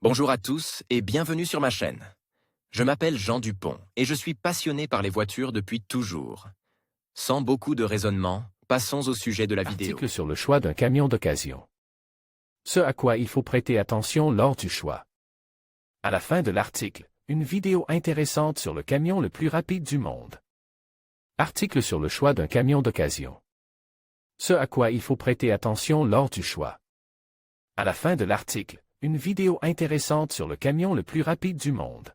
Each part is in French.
Bonjour à tous et bienvenue sur ma chaîne. Je m'appelle Jean Dupont et je suis passionné par les voitures depuis toujours. Sans beaucoup de raisonnement, passons au sujet de la vidéo. Article sur le choix d'un camion d'occasion. Ce à quoi il faut prêter attention lors du choix. À la fin de l'article, une vidéo intéressante sur le camion le plus rapide du monde. Article sur le choix d'un camion d'occasion. Ce à quoi il faut prêter attention lors du choix. À la fin de l'article, une vidéo intéressante sur le camion le plus rapide du monde.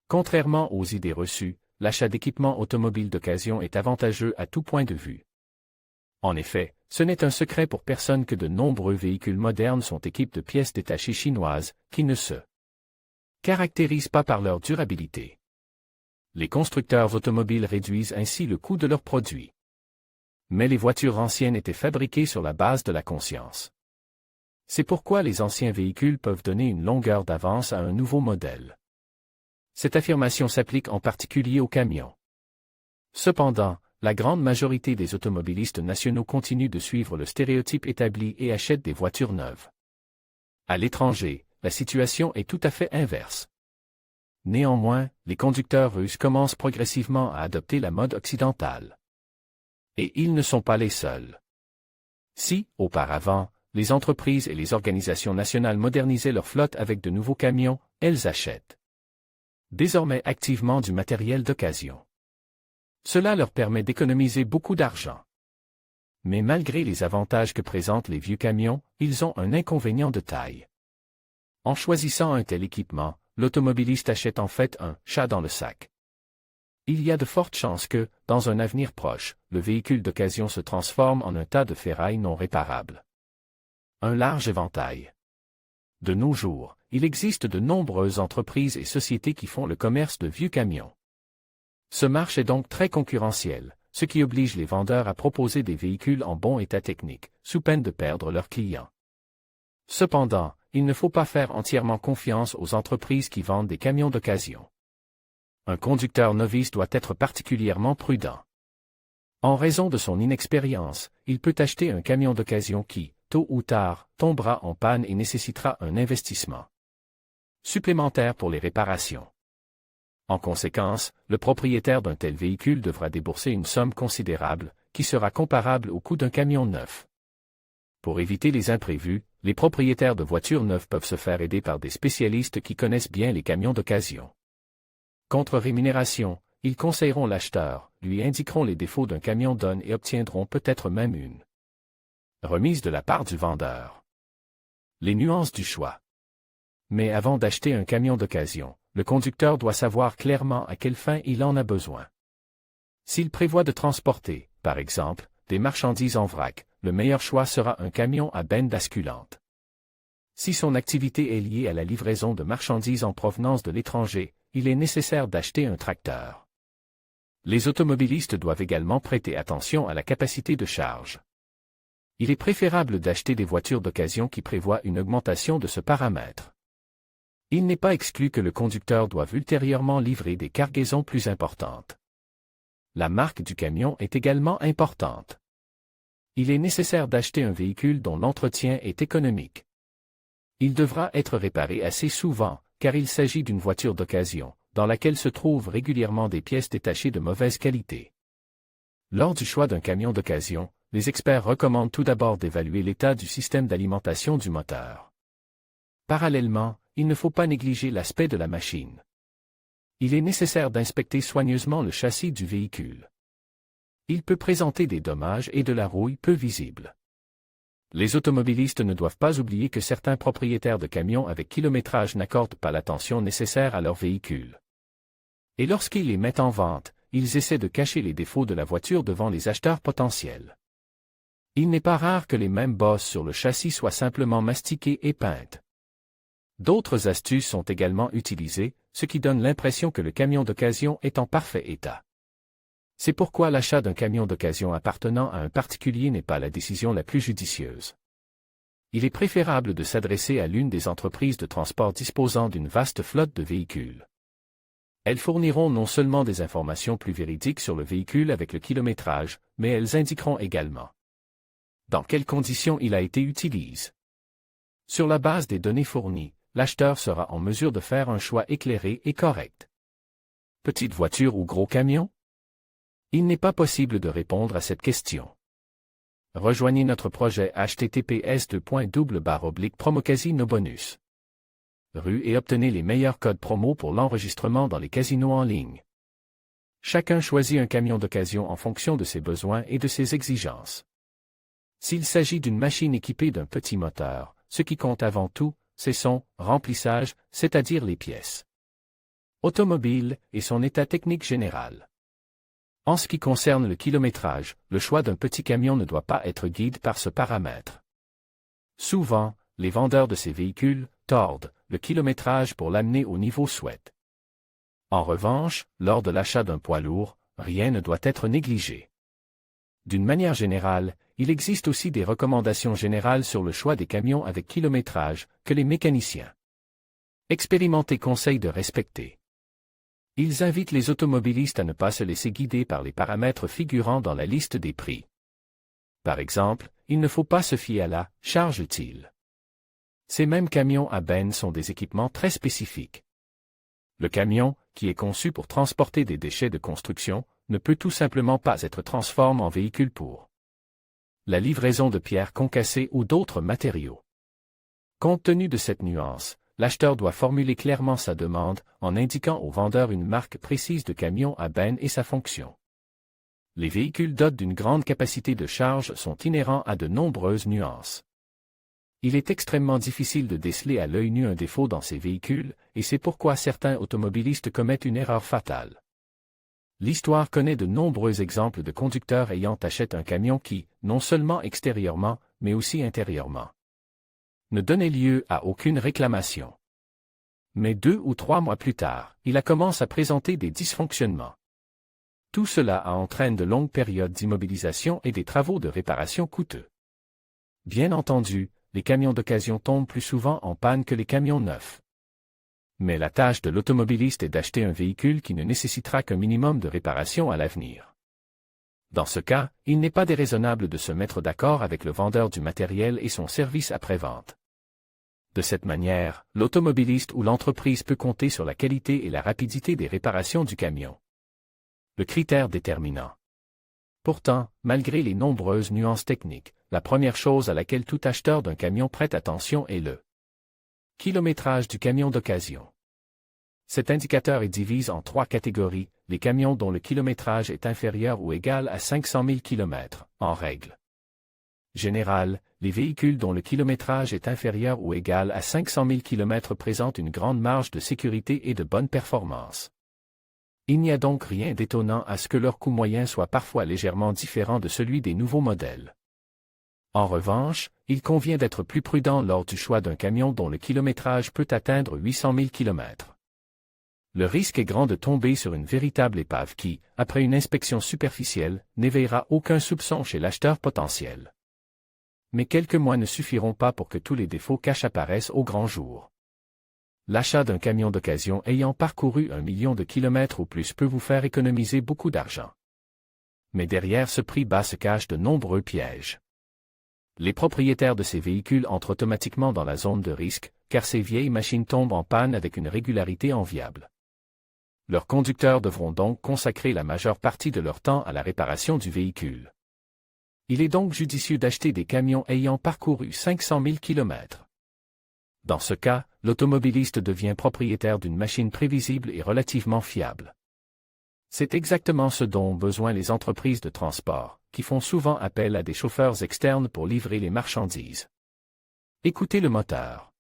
Contrairement aux idées reçues, l'achat d'équipements automobiles d'occasion est avantageux à tout point de vue. En effet, ce n'est un secret pour personne que de nombreux véhicules modernes sont équipés de pièces détachées chinoises, qui ne se caractérisent pas par leur durabilité. Les constructeurs automobiles réduisent ainsi le coût de leurs produits. Mais les voitures anciennes étaient fabriquées sur la base de la conscience. C'est pourquoi les anciens véhicules peuvent donner une longueur d'avance à un nouveau modèle. Cette affirmation s'applique en particulier aux camions. Cependant, la grande majorité des automobilistes nationaux continuent de suivre le stéréotype établi et achètent des voitures neuves. À l'étranger, la situation est tout à fait inverse. Néanmoins, les conducteurs russes commencent progressivement à adopter la mode occidentale. Et ils ne sont pas les seuls. Si, auparavant, les entreprises et les organisations nationales modernisaient leur flotte avec de nouveaux camions, elles achètent désormais activement du matériel d'occasion. Cela leur permet d'économiser beaucoup d'argent. Mais malgré les avantages que présentent les vieux camions, ils ont un inconvénient de taille. En choisissant un tel équipement, l'automobiliste achète en fait un chat dans le sac. Il y a de fortes chances que, dans un avenir proche, le véhicule d'occasion se transforme en un tas de ferrailles non réparables. Un large éventail. De nos jours, il existe de nombreuses entreprises et sociétés qui font le commerce de vieux camions. Ce marché est donc très concurrentiel, ce qui oblige les vendeurs à proposer des véhicules en bon état technique, sous peine de perdre leurs clients. Cependant, il ne faut pas faire entièrement confiance aux entreprises qui vendent des camions d'occasion. Un conducteur novice doit être particulièrement prudent. En raison de son inexpérience, il peut acheter un camion d'occasion qui, tôt ou tard, tombera en panne et nécessitera un investissement supplémentaire pour les réparations. En conséquence, le propriétaire d'un tel véhicule devra débourser une somme considérable, qui sera comparable au coût d'un camion neuf. Pour éviter les imprévus, les propriétaires de voitures neuves peuvent se faire aider par des spécialistes qui connaissent bien les camions d'occasion. Contre rémunération, ils conseilleront l'acheteur, lui indiqueront les défauts d'un camion donne et obtiendront peut-être même une remise de la part du vendeur. Les nuances du choix. Mais avant d'acheter un camion d'occasion, le conducteur doit savoir clairement à quelle fin il en a besoin. S'il prévoit de transporter, par exemple, des marchandises en vrac, le meilleur choix sera un camion à benne basculante. Si son activité est liée à la livraison de marchandises en provenance de l'étranger, il est nécessaire d'acheter un tracteur. Les automobilistes doivent également prêter attention à la capacité de charge. Il est préférable d'acheter des voitures d'occasion qui prévoient une augmentation de ce paramètre. Il n'est pas exclu que le conducteur doive ultérieurement livrer des cargaisons plus importantes. La marque du camion est également importante. Il est nécessaire d'acheter un véhicule dont l'entretien est économique. Il devra être réparé assez souvent, car il s'agit d'une voiture d'occasion, dans laquelle se trouvent régulièrement des pièces détachées de mauvaise qualité. Lors du choix d'un camion d'occasion, les experts recommandent tout d'abord d'évaluer l'état du système d'alimentation du moteur. Parallèlement, il ne faut pas négliger l'aspect de la machine. Il est nécessaire d'inspecter soigneusement le châssis du véhicule. Il peut présenter des dommages et de la rouille peu visible. Les automobilistes ne doivent pas oublier que certains propriétaires de camions avec kilométrage n'accordent pas l'attention nécessaire à leur véhicule. Et lorsqu'ils les mettent en vente, ils essaient de cacher les défauts de la voiture devant les acheteurs potentiels. Il n'est pas rare que les mêmes bosses sur le châssis soient simplement mastiquées et peintes. D'autres astuces sont également utilisées, ce qui donne l'impression que le camion d'occasion est en parfait état. C'est pourquoi l'achat d'un camion d'occasion appartenant à un particulier n'est pas la décision la plus judicieuse. Il est préférable de s'adresser à l'une des entreprises de transport disposant d'une vaste flotte de véhicules. Elles fourniront non seulement des informations plus véridiques sur le véhicule avec le kilométrage, mais elles indiqueront également dans quelles conditions il a été utilisé. Sur la base des données fournies, l'acheteur sera en mesure de faire un choix éclairé et correct. Petite voiture ou gros camion? Il n'est pas possible de répondre à cette question. Rejoignez notre projet https://promocasino-bonus. Rue et obtenez les meilleurs codes promo pour l'enregistrement dans les casinos en ligne. Chacun choisit un camion d'occasion en fonction de ses besoins et de ses exigences. S'il s'agit d'une machine équipée d'un petit moteur, ce qui compte avant tout, c'est son remplissage, c'est-à-dire les pièces automobile et son état technique général. En ce qui concerne le kilométrage, le choix d'un petit camion ne doit pas être guidé par ce paramètre. Souvent, les vendeurs de ces véhicules tordent le kilométrage pour l'amener au niveau souhaité. En revanche, lors de l'achat d'un poids lourd, rien ne doit être négligé. D'une manière générale, il existe aussi des recommandations générales sur le choix des camions avec kilométrage que les mécaniciens expérimentés conseillent de respecter. Ils invitent les automobilistes à ne pas se laisser guider par les paramètres figurant dans la liste des prix. Par exemple, il ne faut pas se fier à la charge utile. Ces mêmes camions à benne sont des équipements très spécifiques. Le camion, qui est conçu pour transporter des déchets de construction, ne peut tout simplement pas être transformé en véhicule pour la livraison de pierres concassées ou d'autres matériaux. Compte tenu de cette nuance, l'acheteur doit formuler clairement sa demande en indiquant au vendeur une marque précise de camion à benne et sa fonction. Les véhicules dotés d'une grande capacité de charge sont inhérents à de nombreuses nuances. Il est extrêmement difficile de déceler à l'œil nu un défaut dans ces véhicules, et c'est pourquoi certains automobilistes commettent une erreur fatale. L'histoire connaît de nombreux exemples de conducteurs ayant acheté un camion qui, non seulement extérieurement, mais aussi intérieurement, ne donnait lieu à aucune réclamation. Mais 2 ou 3 mois plus tard, il commence à présenter des dysfonctionnements. Tout cela entraîne de longues périodes d'immobilisation et des travaux de réparation coûteux. Bien entendu, les camions d'occasion tombent plus souvent en panne que les camions neufs. Mais la tâche de l'automobiliste est d'acheter un véhicule qui ne nécessitera qu'un minimum de réparation à l'avenir. Dans ce cas, il n'est pas déraisonnable de se mettre d'accord avec le vendeur du matériel et son service après-vente. De cette manière, l'automobiliste ou l'entreprise peut compter sur la qualité et la rapidité des réparations du camion. Le critère déterminant. Pourtant, malgré les nombreuses nuances techniques, la première chose à laquelle tout acheteur d'un camion prête attention est le kilométrage du camion d'occasion. Cet indicateur est divisé en 3 catégories, les camions dont le kilométrage est inférieur ou égal à 500 000 km, en règle générale, les véhicules dont le kilométrage est inférieur ou égal à 500 000 km présentent une grande marge de sécurité et de bonne performance. Il n'y a donc rien d'étonnant à ce que leur coût moyen soit parfois légèrement différent de celui des nouveaux modèles. En revanche, il convient d'être plus prudent lors du choix d'un camion dont le kilométrage peut atteindre 800 000 km. Le risque est grand de tomber sur une véritable épave qui, après une inspection superficielle, n'éveillera aucun soupçon chez l'acheteur potentiel. Mais quelques mois ne suffiront pas pour que tous les défauts cachés apparaissent au grand jour. L'achat d'un camion d'occasion ayant parcouru 1 million de kilomètres ou plus peut vous faire économiser beaucoup d'argent. Mais derrière ce prix bas se cachent de nombreux pièges. Les propriétaires de ces véhicules entrent automatiquement dans la zone de risque, car ces vieilles machines tombent en panne avec une régularité enviable. Leurs conducteurs devront donc consacrer la majeure partie de leur temps à la réparation du véhicule. Il est donc judicieux d'acheter des camions ayant parcouru 500 000 km. Dans ce cas, l'automobiliste devient propriétaire d'une machine prévisible et relativement fiable. C'est exactement ce dont ont besoin les entreprises de transport, qui font souvent appel à des chauffeurs externes pour livrer les marchandises. Écoutez le moteur.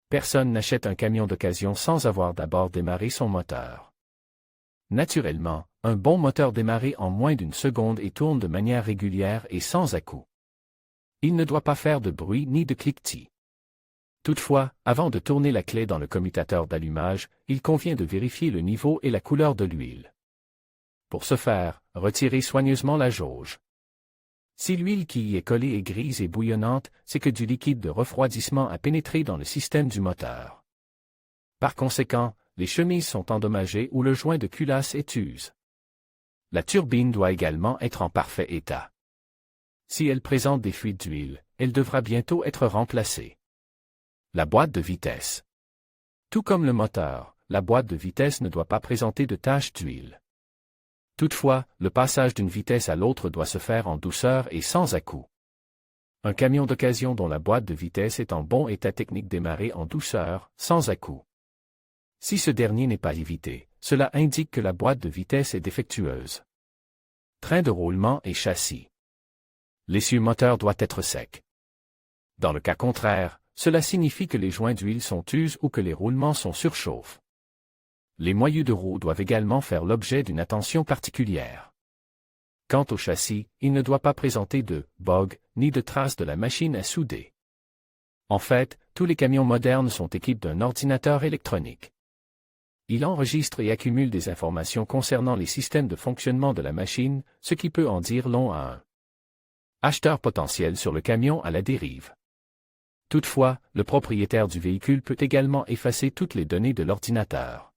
Personne n'achète un camion d'occasion sans avoir d'abord démarré son moteur. Naturellement, un bon moteur démarré en moins d'1 seconde et tourne de manière régulière et sans à-coups. Il ne doit pas faire de bruit ni de cliquetis. Toutefois, avant de tourner la clé dans le commutateur d'allumage, il convient de vérifier le niveau et la couleur de l'huile. Pour ce faire, retirez soigneusement la jauge. Si l'huile qui y est collée est grise et bouillonnante, c'est que du liquide de refroidissement a pénétré dans le système du moteur. Par conséquent, les chemises sont endommagées ou le joint de culasse est use. La turbine doit également être en parfait état. Si elle présente des fuites d'huile, elle devra bientôt être remplacée. La boîte de vitesse. Tout comme le moteur, la boîte de vitesse ne doit pas présenter de taches d'huile. Toutefois, le passage d'une vitesse à l'autre doit se faire en douceur et sans à-coups. Un camion d'occasion dont la boîte de vitesse est en bon état technique démarre en douceur, sans à-coups. Si ce dernier n'est pas évité, cela indique que la boîte de vitesse est défectueuse. Train de roulement et châssis. L'essieu moteur doit être sec. Dans le cas contraire, cela signifie que les joints d'huile sont usés ou que les roulements sont surchauffés. Les moyeux de roue doivent également faire l'objet d'une attention particulière. Quant au châssis, il ne doit pas présenter de « bog » ni de traces de la machine à souder. En fait, tous les camions modernes sont équipés d'un ordinateur électronique. Il enregistre et accumule des informations concernant les systèmes de fonctionnement de la machine, ce qui peut en dire long à un acheteur potentiel sur le camion à la dérive. Toutefois, le propriétaire du véhicule peut également effacer toutes les données de l'ordinateur.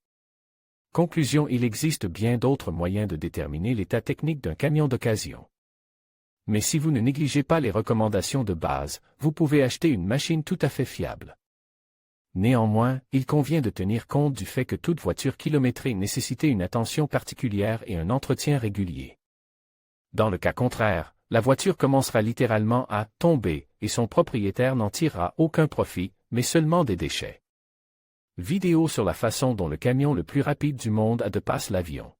Conclusion: il existe bien d'autres moyens de déterminer l'état technique d'un camion d'occasion. Mais si vous ne négligez pas les recommandations de base, vous pouvez acheter une machine tout à fait fiable. Néanmoins, il convient de tenir compte du fait que toute voiture kilométrée nécessite une attention particulière et un entretien régulier. Dans le cas contraire, la voiture commencera littéralement à « tomber » et son propriétaire n'en tirera aucun profit, mais seulement des déchets. Vidéo sur la façon dont le camion le plus rapide du monde a de passe l'avion.